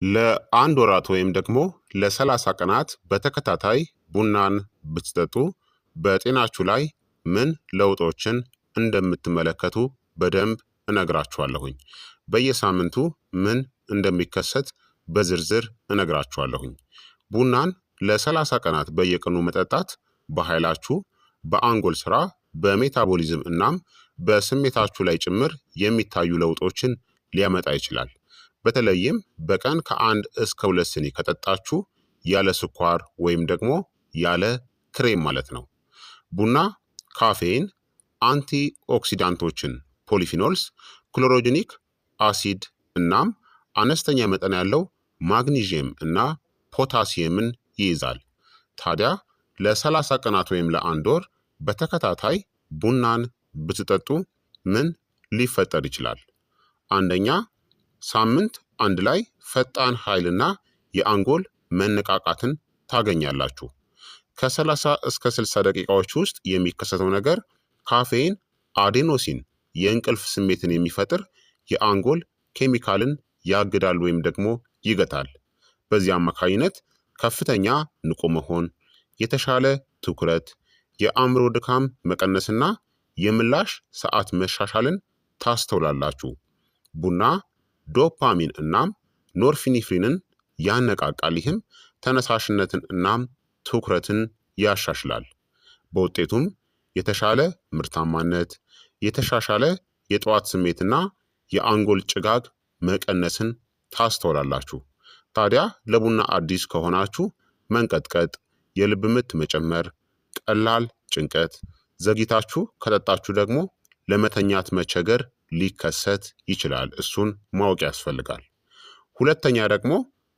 ለአንድ ወራት ወይም ደግሞ ለ30 ቀናት በተከታታይ ቡናን ብትጠጡ በጤናችሁ ላይ ምን ለውጦችን እንደምትመለከቱ በደንብ እነግራችኋለሁኝ። በየሳምንቱ ምን እንደሚከሰት በዝርዝር እነግራችኋለሁኝ። ቡናን ለ30 ቀናት በየቀኑ መጠጣት በኃይላችሁ፣ በአንጎል ስራ፣ በሜታቦሊዝም እናም በስሜታችሁ ላይ ጭምር የሚታዩ ለውጦችን ሊያመጣ ይችላል። በተለይም በቀን ከ1 እስከ 2 ስኒ ከጠጣችሁ ያለ ስኳር ወይም ደግሞ ያለ ክሬም ማለት ነው። ቡና ካፌን፣ አንቲ ኦክሲዳንቶችን፣ ፖሊፊኖልስ፣ ክሎሮጂኒክ አሲድ እናም አነስተኛ መጠን ያለው ማግኒዥየም እና ፖታሲየምን ይይዛል። ታዲያ ለ30 ቀናት ወይም ለአንድ ወር በተከታታይ ቡናን ብትጠጡ ምን ሊፈጠር ይችላል? አንደኛ፣ ሳምንት አንድ ላይ ፈጣን ኃይልና የአንጎል መነቃቃትን ታገኛላችሁ። ከ30 እስከ 60 ደቂቃዎች ውስጥ የሚከሰተው ነገር ካፌን አዴኖሲን የእንቅልፍ ስሜትን የሚፈጥር የአንጎል ኬሚካልን ያግዳል ወይም ደግሞ ይገታል። በዚህ አማካኝነት ከፍተኛ ንቁ መሆን፣ የተሻለ ትኩረት፣ የአእምሮ ድካም መቀነስና የምላሽ ሰዓት መሻሻልን ታስተውላላችሁ። ቡና ዶፓሚን እናም ኖርፊኒፍሪንን ያነቃቃል። ይህም ተነሳሽነትን እናም ትኩረትን ያሻሽላል። በውጤቱም የተሻለ ምርታማነት፣ የተሻሻለ የጠዋት ስሜትና የአንጎል ጭጋግ መቀነስን ታስተውላላችሁ። ታዲያ ለቡና አዲስ ከሆናችሁ መንቀጥቀጥ፣ የልብ ምት መጨመር፣ ቀላል ጭንቀት፣ ዘግይታችሁ ከጠጣችሁ ደግሞ ለመተኛት መቸገር ሊከሰት ይችላል። እሱን ማወቅ ያስፈልጋል። ሁለተኛ ደግሞ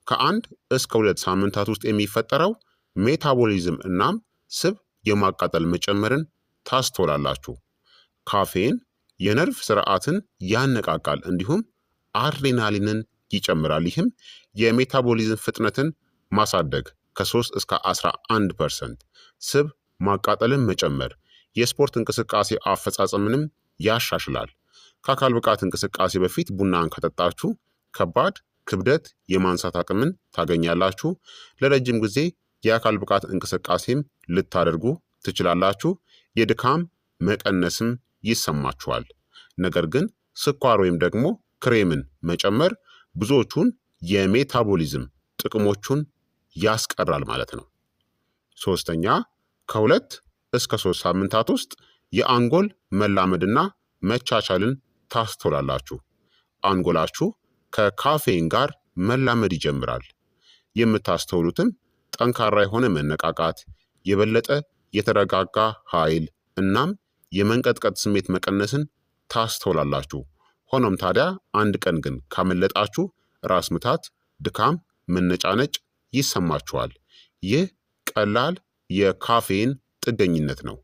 ከ1 እስከ 2 ሳምንታት ውስጥ የሚፈጠረው ሜታቦሊዝም እናም ስብ የማቃጠል መጨመርን ታስተውላላችሁ። ካፌን የነርቭ ስርዓትን ያነቃቃል፣ እንዲሁም አድሬናሊንን ይጨምራል። ይህም የሜታቦሊዝም ፍጥነትን ማሳደግ፣ ከ3 እስከ 11% ስብ ማቃጠልን መጨመር፣ የስፖርት እንቅስቃሴ አፈጻጸምንም ያሻሽላል። ከአካል ብቃት እንቅስቃሴ በፊት ቡናን ከጠጣችሁ ከባድ ክብደት የማንሳት አቅምን ታገኛላችሁ። ለረጅም ጊዜ የአካል ብቃት እንቅስቃሴም ልታደርጉ ትችላላችሁ። የድካም መቀነስም ይሰማችኋል። ነገር ግን ስኳር ወይም ደግሞ ክሬምን መጨመር ብዙዎቹን የሜታቦሊዝም ጥቅሞቹን ያስቀራል ማለት ነው። ሶስተኛ፣ ከ2 እስከ 3 ሳምንታት ውስጥ የአንጎል መላመድና መቻቻልን ታስተውላላችሁ። አንጎላችሁ ከካፌን ጋር መላመድ ይጀምራል። የምታስተውሉትም ጠንካራ የሆነ መነቃቃት፣ የበለጠ የተረጋጋ ኃይል እናም የመንቀጥቀጥ ስሜት መቀነስን ታስተውላላችሁ። ሆኖም ታዲያ አንድ ቀን ግን ካመለጣችሁ ራስ ምታት፣ ድካም፣ መነጫነጭ ይሰማችኋል። ይህ ቀላል የካፌን ጥገኝነት ነው።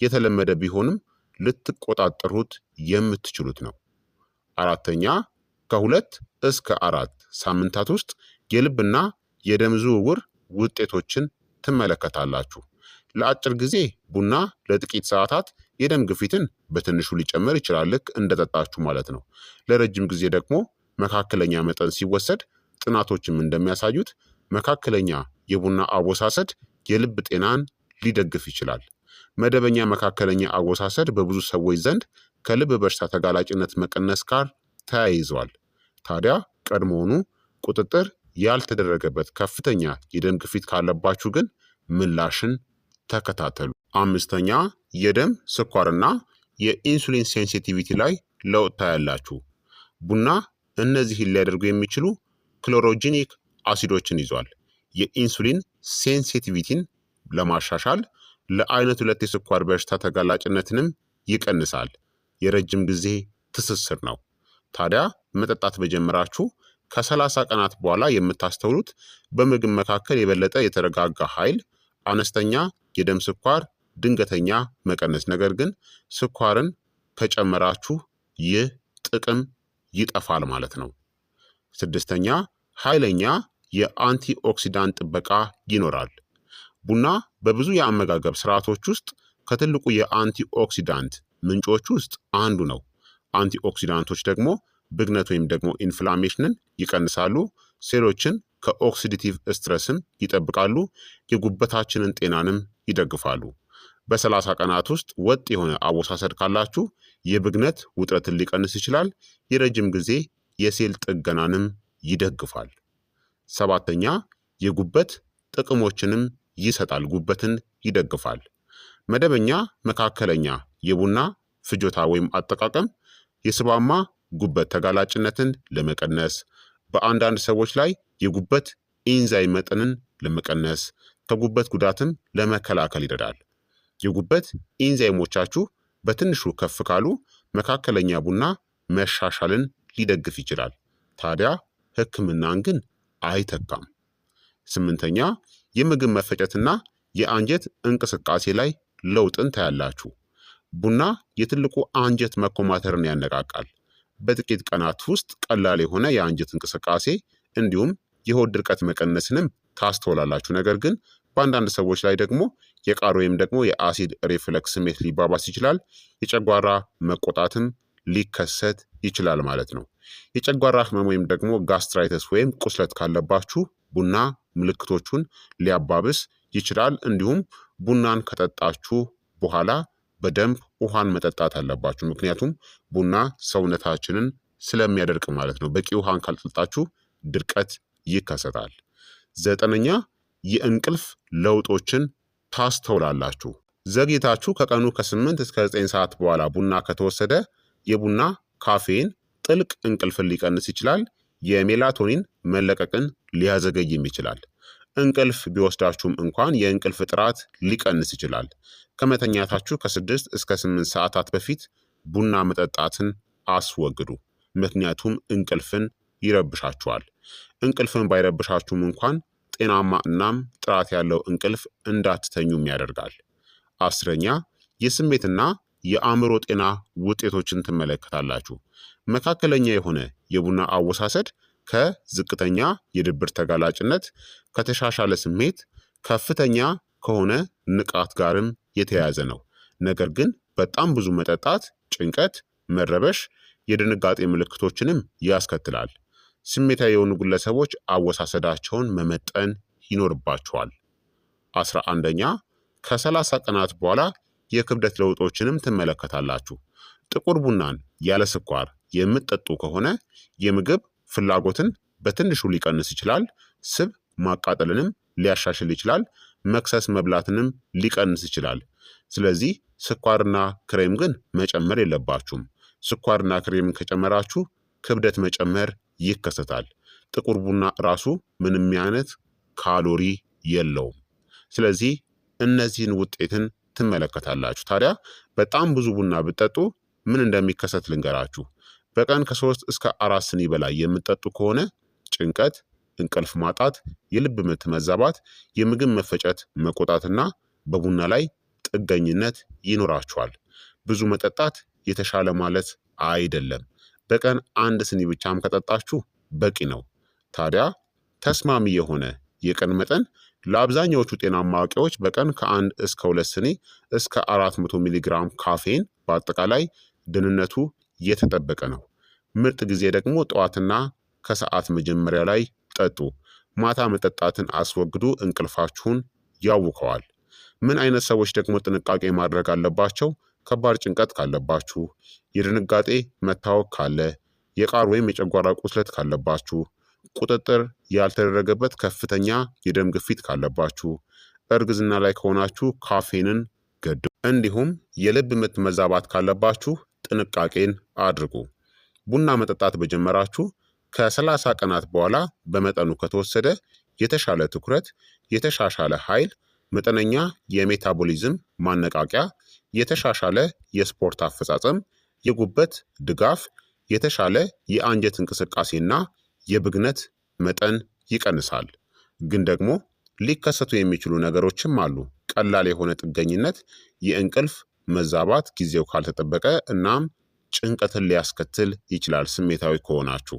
የተለመደ ቢሆንም ልትቆጣጠሩት የምትችሉት ነው። አራተኛ፣ ከ2 እስከ 4 ሳምንታት ውስጥ የልብና የደም ዝውውር ውጤቶችን ትመለከታላችሁ። ለአጭር ጊዜ ቡና ለጥቂት ሰዓታት የደም ግፊትን በትንሹ ሊጨምር ይችላል፣ ልክ እንደጠጣችሁ ማለት ነው። ለረጅም ጊዜ ደግሞ መካከለኛ መጠን ሲወሰድ ጥናቶችም እንደሚያሳዩት መካከለኛ የቡና አወሳሰድ የልብ ጤናን ሊደግፍ ይችላል። መደበኛ መካከለኛ አወሳሰድ በብዙ ሰዎች ዘንድ ከልብ በሽታ ተጋላጭነት መቀነስ ጋር ተያይዘዋል። ታዲያ ቀድሞውኑ ቁጥጥር ያልተደረገበት ከፍተኛ የደም ግፊት ካለባችሁ ግን ምላሽን ተከታተሉ። አምስተኛ፣ የደም ስኳርና የኢንሱሊን ሴንሲቲቪቲ ላይ ለውጥ ታያላችሁ። ቡና እነዚህን ሊያደርጉ የሚችሉ ክሎሮጂኒክ አሲዶችን ይዟል። የኢንሱሊን ሴንሲቲቪቲን ለማሻሻል ለአይነት 2 የስኳር በሽታ ተጋላጭነትንም ይቀንሳል። የረጅም ጊዜ ትስስር ነው። ታዲያ መጠጣት በጀመራችሁ ከ30 ቀናት በኋላ የምታስተውሉት በምግብ መካከል የበለጠ የተረጋጋ ኃይል፣ አነስተኛ የደም ስኳር ድንገተኛ መቀነስ። ነገር ግን ስኳርን ከጨመራችሁ ይህ ጥቅም ይጠፋል ማለት ነው። ስድስተኛ፣ ኃይለኛ የአንቲኦክሲዳንት ጥበቃ ይኖራል። ቡና በብዙ የአመጋገብ ስርዓቶች ውስጥ ከትልቁ የአንቲኦክሲዳንት ምንጮች ውስጥ አንዱ ነው። አንቲኦክሲዳንቶች ደግሞ ብግነት ወይም ደግሞ ኢንፍላሜሽንን ይቀንሳሉ፣ ሴሎችን ከኦክሲዲቲቭ ስትረስም ይጠብቃሉ፣ የጉበታችንን ጤናንም ይደግፋሉ። በ30 ቀናት ውስጥ ወጥ የሆነ አወሳሰድ ካላችሁ የብግነት ውጥረትን ሊቀንስ ይችላል፣ የረጅም ጊዜ የሴል ጥገናንም ይደግፋል። 7ኛ የጉበት ጥቅሞችንም ይሰጣል፣ ጉበትን ይደግፋል። መደበኛ መካከለኛ የቡና ፍጆታ ወይም አጠቃቀም የስባማ ጉበት ተጋላጭነትን ለመቀነስ፣ በአንዳንድ ሰዎች ላይ የጉበት ኢንዛይም መጠንን ለመቀነስ፣ ከጉበት ጉዳትም ለመከላከል ይረዳል። የጉበት ኢንዛይሞቻችሁ በትንሹ ከፍ ካሉ መካከለኛ ቡና መሻሻልን ሊደግፍ ይችላል። ታዲያ ሕክምናን ግን አይተካም። 8ኛ የምግብ መፈጨትና የአንጀት እንቅስቃሴ ላይ ለውጥን ታያላችሁ። ቡና የትልቁ አንጀት መኮማተርን ያነቃቃል። በጥቂት ቀናት ውስጥ ቀላል የሆነ የአንጀት እንቅስቃሴ እንዲሁም የሆድ ድርቀት መቀነስንም ታስተውላላችሁ። ነገር ግን በአንዳንድ ሰዎች ላይ ደግሞ የቃር ወይም ደግሞ የአሲድ ሪፍለክስ ስሜት ሊባባስ ይችላል። የጨጓራ መቆጣትም ሊከሰት ይችላል ማለት ነው። የጨጓራ ህመም ወይም ደግሞ ጋስትራይተስ ወይም ቁስለት ካለባችሁ ቡና ምልክቶቹን ሊያባብስ ይችላል። እንዲሁም ቡናን ከጠጣችሁ በኋላ በደንብ ውሃን መጠጣት አለባችሁ። ምክንያቱም ቡና ሰውነታችንን ስለሚያደርቅ ማለት ነው። በቂ ውሃን ካልጠጣችሁ ድርቀት ይከሰታል። 9ኛ የእንቅልፍ ለውጦችን ታስተውላላችሁ። ዘግይታችሁ ከቀኑ ከ8 እስከ 9 ሰዓት በኋላ ቡና ከተወሰደ የቡና ካፌን ጥልቅ እንቅልፍን ሊቀንስ ይችላል። የሜላቶኒን መለቀቅን ሊያዘገይም ይችላል። እንቅልፍ ቢወስዳችሁም እንኳን የእንቅልፍ ጥራት ሊቀንስ ይችላል። ከመተኛታችሁ ከ6 እስከ 8 ሰዓታት በፊት ቡና መጠጣትን አስወግዱ። ምክንያቱም እንቅልፍን ይረብሻችኋል። እንቅልፍን ባይረብሻችሁም እንኳን ጤናማ እናም ጥራት ያለው እንቅልፍ እንዳትተኙም ያደርጋል። 10ኛ የስሜትና የአእምሮ ጤና ውጤቶችን ትመለከታላችሁ። መካከለኛ የሆነ የቡና አወሳሰድ ከዝቅተኛ የድብርት ተጋላጭነት፣ ከተሻሻለ ስሜት፣ ከፍተኛ ከሆነ ንቃት ጋርም የተያያዘ ነው። ነገር ግን በጣም ብዙ መጠጣት ጭንቀት፣ መረበሽ፣ የድንጋጤ ምልክቶችንም ያስከትላል። ስሜታዊ የሆኑ ግለሰቦች አወሳሰዳቸውን መመጠን ይኖርባቸዋል። 11ኛ ከ30 ቀናት በኋላ የክብደት ለውጦችንም ትመለከታላችሁ። ጥቁር ቡናን ያለ ስኳር የምትጠጡ ከሆነ የምግብ ፍላጎትን በትንሹ ሊቀንስ ይችላል። ስብ ማቃጠልንም ሊያሻሽል ይችላል። መክሰስ መብላትንም ሊቀንስ ይችላል። ስለዚህ ስኳርና ክሬም ግን መጨመር የለባችሁም። ስኳርና ክሬምን ከጨመራችሁ ክብደት መጨመር ይከሰታል። ጥቁር ቡና ራሱ ምንም አይነት ካሎሪ የለውም። ስለዚህ እነዚህን ውጤትን ትመለከታላችሁ። ታዲያ በጣም ብዙ ቡና ብትጠጡ ምን እንደሚከሰት ልንገራችሁ። በቀን ከ3 እስከ 4 ስኒ በላይ የምትጠጡ ከሆነ ጭንቀት፣ እንቅልፍ ማጣት፣ የልብ ምት መዛባት፣ የምግብ መፈጨት መቆጣትና በቡና ላይ ጥገኝነት ይኖራችኋል። ብዙ መጠጣት የተሻለ ማለት አይደለም። በቀን 1 ስኒ ብቻም ከጠጣችሁ በቂ ነው። ታዲያ ተስማሚ የሆነ የቀን መጠን ለአብዛኛዎቹ ጤናማ አዋቂዎች በቀን ከ1 እስከ 2 ስኒ እስከ 400 ሚሊግራም ካፌን በአጠቃላይ ደህንነቱ የተጠበቀ ነው። ምርጥ ጊዜ ደግሞ ጠዋትና ከሰዓት መጀመሪያ ላይ ጠጡ። ማታ መጠጣትን አስወግዱ፣ እንቅልፋችሁን ያውከዋል። ምን አይነት ሰዎች ደግሞ ጥንቃቄ ማድረግ አለባቸው? ከባድ ጭንቀት ካለባችሁ፣ የድንጋጤ መታወክ ካለ፣ የቃር ወይም የጨጓራ ቁስለት ካለባችሁ፣ ቁጥጥር ያልተደረገበት ከፍተኛ የደም ግፊት ካለባችሁ፣ እርግዝና ላይ ከሆናችሁ ካፌንን ገድቡ። እንዲሁም የልብ ምት መዛባት ካለባችሁ ጥንቃቄን አድርጉ። ቡና መጠጣት በጀመራችሁ ከ30 ቀናት በኋላ በመጠኑ ከተወሰደ የተሻለ ትኩረት፣ የተሻሻለ ኃይል፣ መጠነኛ የሜታቦሊዝም ማነቃቂያ፣ የተሻሻለ የስፖርት አፈጻጸም፣ የጉበት ድጋፍ፣ የተሻለ የአንጀት እንቅስቃሴና የብግነት መጠን ይቀንሳል። ግን ደግሞ ሊከሰቱ የሚችሉ ነገሮችም አሉ። ቀላል የሆነ ጥገኝነት፣ የእንቅልፍ መዛባት ጊዜው ካልተጠበቀ እናም ጭንቀትን ሊያስከትል ይችላል ስሜታዊ ከሆናችሁ።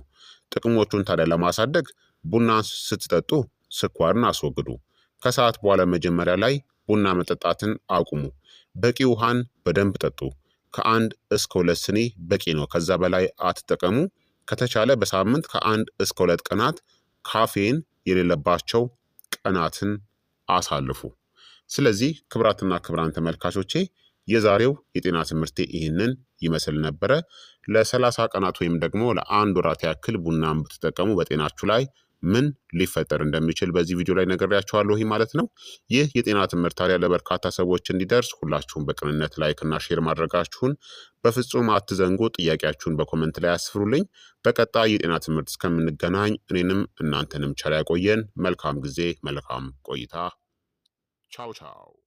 ጥቅሞቹን ታዲያ ለማሳደግ ቡና ስትጠጡ ስኳርን አስወግዱ። ከሰዓት በኋላ መጀመሪያ ላይ ቡና መጠጣትን አቁሙ። በቂ ውሃን በደንብ ጠጡ። ከ1 እስከ 2 ስኒ በቂ ነው። ከዛ በላይ አትጠቀሙ። ከተቻለ በሳምንት ከ1 እስከ 2 ቀናት ካፌን የሌለባቸው ቀናትን አሳልፉ። ስለዚህ ክቡራትና ክቡራን ተመልካቾቼ የዛሬው የጤና ትምህርቴ ይህንን ይመስል ነበረ። ለ30 ቀናት ወይም ደግሞ ለአንድ ወራት ያክል ቡናን ብትጠቀሙ በጤናችሁ ላይ ምን ሊፈጠር እንደሚችል በዚህ ቪዲዮ ላይ ነግሬያችኋለሁ ማለት ነው። ይህ የጤና ትምህርት ታዲያ ለበርካታ ሰዎች እንዲደርስ ሁላችሁም በቅንነት ላይክና ሼር ማድረጋችሁን በፍጹም አትዘንጉ። ጥያቄያችሁን በኮመንት ላይ አስፍሩልኝ። በቀጣይ የጤና ትምህርት እስከምንገናኝ እኔንም እናንተንም ቸር ያቆየን። መልካም ጊዜ፣ መልካም ቆይታ። ቻው ቻው።